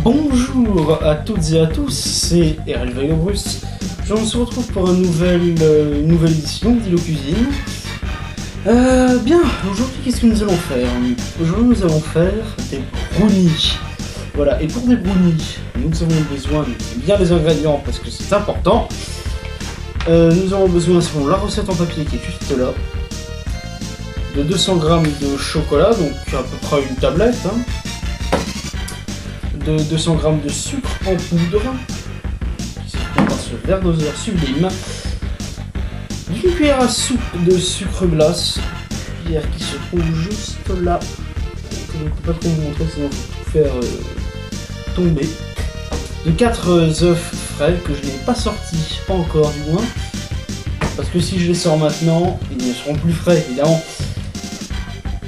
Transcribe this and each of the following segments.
Bonjour à toutes et à tous, c'est Erel Bruce. On se retrouve pour une nouvelle édition d'Ilo Cuisine. Bien, aujourd'hui qu'est-ce que nous allons faire? Aujourd'hui nous allons faire des brownies. Voilà, et pour des brownies, nous avons besoin de bien les ingrédients parce que c'est important. Nous avons besoin, selon la recette en papier qui est juste là, de 200 g de chocolat, donc à peu près une tablette, de 200 g de sucre en poudre, qui se prend par ce verre doseur sublime, d'une cuillère à soupe de sucre glace, cuillère qui se trouve juste là, je ne peux pas trop vous montrer sinon je vais tout faire tomber, de 4 œufs frais que je n'ai pas sortis, pas encore du moins, parce que si je les sors maintenant, ils ne seront plus frais évidemment.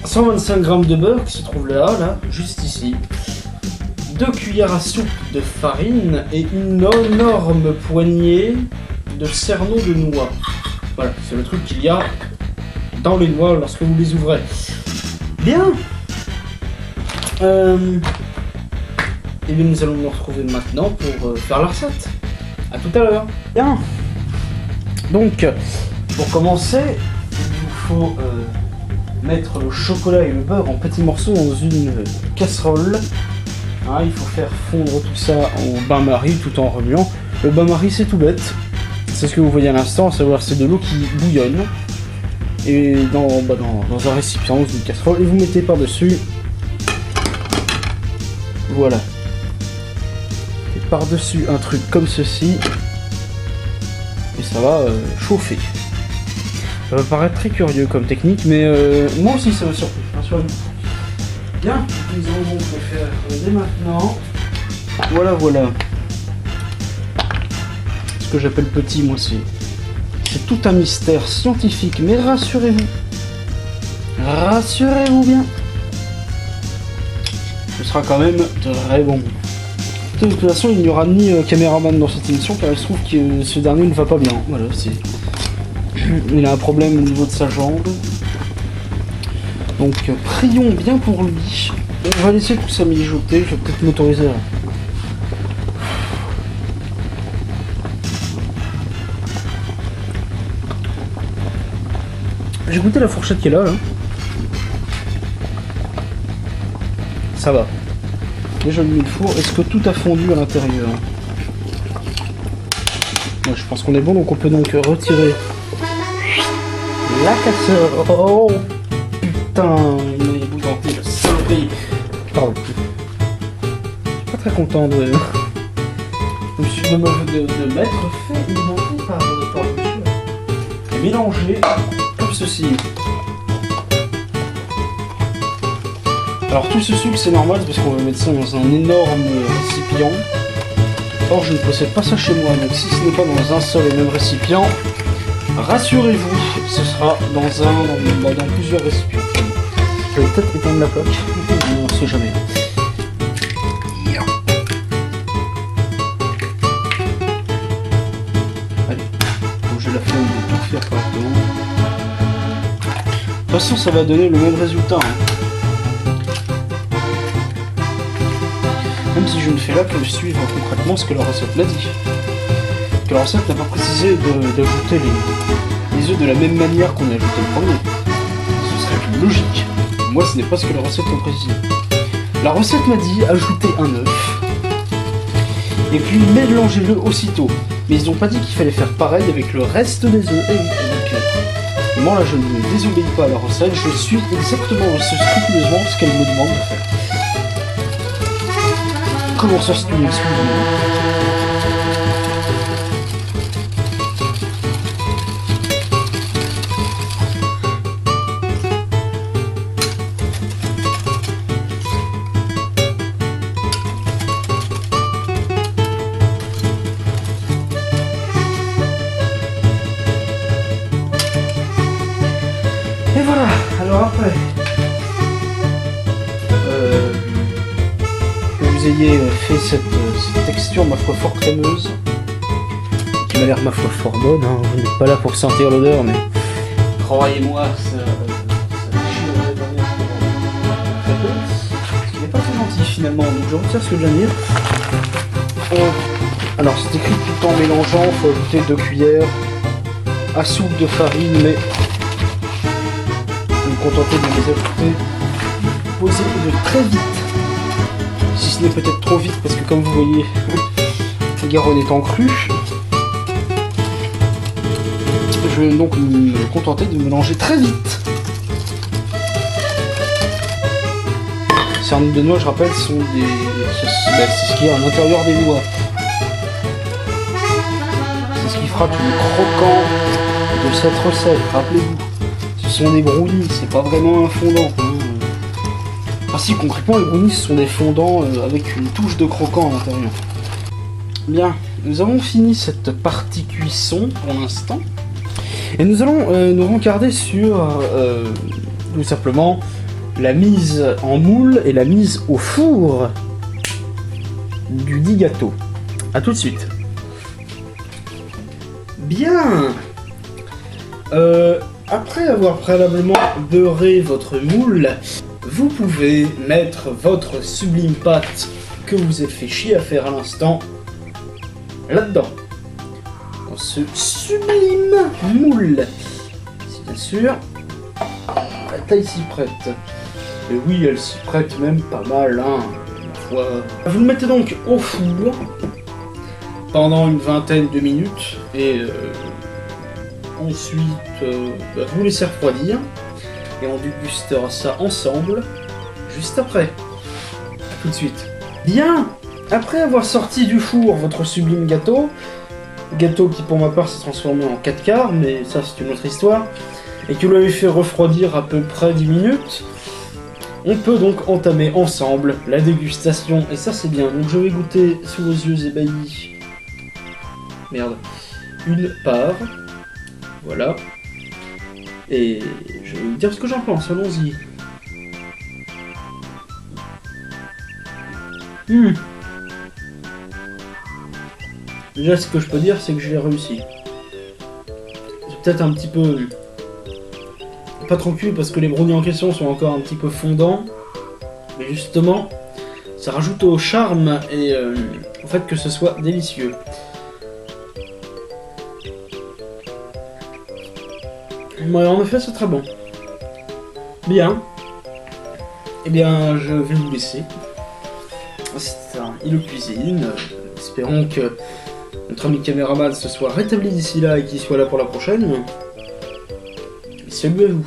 125 g de beurre qui se trouve là, juste ici. 2 cuillères à soupe de farine et une énorme poignée de cerneaux de noix. Voilà, c'est le truc qu'il y a dans les noix lorsque vous les ouvrez. Bien. Et bien nous allons nous retrouver maintenant pour faire la recette. A tout à l'heure. Bien. Donc, pour commencer, il vous faut mettre le chocolat et le beurre en petits morceaux dans une casserole. Il faut faire fondre tout ça au bain-marie tout en remuant. Le bain-marie c'est tout bête, c'est ce que vous voyez à l'instant, à savoir c'est de l'eau qui bouillonne et dans un récipient, dans une casserole, et vous mettez par-dessus, voilà, et par-dessus un truc comme ceci, et ça va chauffer. Ça va paraître très curieux comme technique, mais moi aussi ça m'a surpris, rassurez-vous. Bien, nous allons donc le faire dès maintenant. Voilà. Ce que j'appelle petit, moi, c'est tout un mystère scientifique, mais rassurez-vous. Rassurez-vous bien. Ce sera quand même très bon. De toute façon, il n'y aura ni caméraman dans cette émission, car il se trouve que ce dernier ne va pas bien. Voilà, il a un problème au niveau de sa jambe. Donc prions bien pour lui. On va laisser tout ça mijoter, je vais peut-être m'autoriser à... J'ai goûté la fourchette qui est là. Ça va. Déjà mis le four. Est-ce que tout a fondu à l'intérieur? Moi je pense qu'on est bon, donc on peut donc retirer la casserole. Oh putain, il m'a ébouillanté la saloperie. Pardon. Je suis pas très content de... Je me suis même de m'être fait alimenter par le monsieur. Et mélanger comme ceci. Alors tout ce sucre c'est normal parce qu'on va mettre ça dans un énorme récipient. Or je ne possède pas ça chez moi, donc si ce n'est pas dans un seul et même récipient, rassurez-vous, ce sera dans plusieurs récipients. Je vais peut-être éteindre la plaque, on ne sait jamais. Allez, comme j'ai la flemme de tout faire partout. De toute façon, ça va donner le même résultat. Même si je ne fais là que suivre concrètement ce que la recette m'a dit. Que la recette n'a pas précisé d'ajouter les œufs de la même manière qu'on a ajouté le premier. Ce serait une logique. Moi, ce n'est pas ce que la recette m'a précisé. La recette m'a dit ajouter un œuf et puis mélangez-le aussitôt. Mais ils n'ont pas dit qu'il fallait faire pareil avec le reste des œufs. Et donc, moi là, je ne désobéis pas à la recette. Je suis exactement scrupuleusement ce qu'elle me demande de faire. Comment ça, c'est une excuse? Et voilà, alors après, que vous ayez fait cette texture ma foi fort crémeuse, qui m'a l'air ma foi fort bonne, vous n'êtes pas là pour sentir l'odeur, mais croyez-moi, ça déchirerait bien très peu, ce qui n'est pas très gentil. finalement, donc je retire ce que je viens de dire. Alors c'est écrit tout en mélangeant, il faut ajouter 2 cuillères à soupe de farine, mais je vais me contenter de les ajouter posées de très vite. Si ce n'est peut-être trop vite, parce que comme vous voyez, le Garonne est en crue. Je vais donc me contenter de mélanger très vite. Ces harnais de noix, je rappelle, sont des... c'est ce qu'il y a à l'intérieur des noix. C'est ce qui fera tout le croquant de cette recette, rappelez-vous. Ce sont des brownies, c'est pas vraiment un fondant. Enfin si, concrètement, les brownies, ce sont des fondants avec une touche de croquant à l'intérieur. Bien, nous avons fini cette partie cuisson pour l'instant. Et nous allons nous rencarder sur tout simplement la mise en moule et la mise au four du dit gâteau. A tout de suite. Bien. Après avoir préalablement beurré votre moule, vous pouvez mettre votre sublime pâte que vous êtes fait chier à faire à l'instant là-dedans. Dans ce sublime moule. C'est bien sûr la taille s'y prête. Et oui, elle s'y prête même pas mal, hein. Vous le mettez donc au four pendant une vingtaine de minutes et ensuite vous laissez refroidir et on dégustera ça ensemble juste après. A tout de suite. Bien, après avoir sorti du four votre sublime gâteau qui pour ma part s'est transformé en 4 quarts, mais ça c'est une autre histoire, et que vous l'avez fait refroidir à peu près 10 minutes, on peut donc entamer ensemble la dégustation, et ça c'est bien. Donc je vais goûter sous vos yeux ébahis. Merde. Une part. Voilà. Et je vais vous dire ce que j'en pense, allons-y. Déjà, ce que je peux dire, c'est que je l'ai réussi. C'est peut-être un petit peu... pas trop cuit parce que les brownies en question sont encore un petit peu fondants. Mais justement, ça rajoute au charme et au fait que ce soit délicieux. Ouais, en effet, c'est très bon. Bien. Eh bien, je vais vous laisser. C'est un îlot cuisine. Espérons que notre ami caméraman se soit rétabli d'ici là et qu'il soit là pour la prochaine. Salut à vous.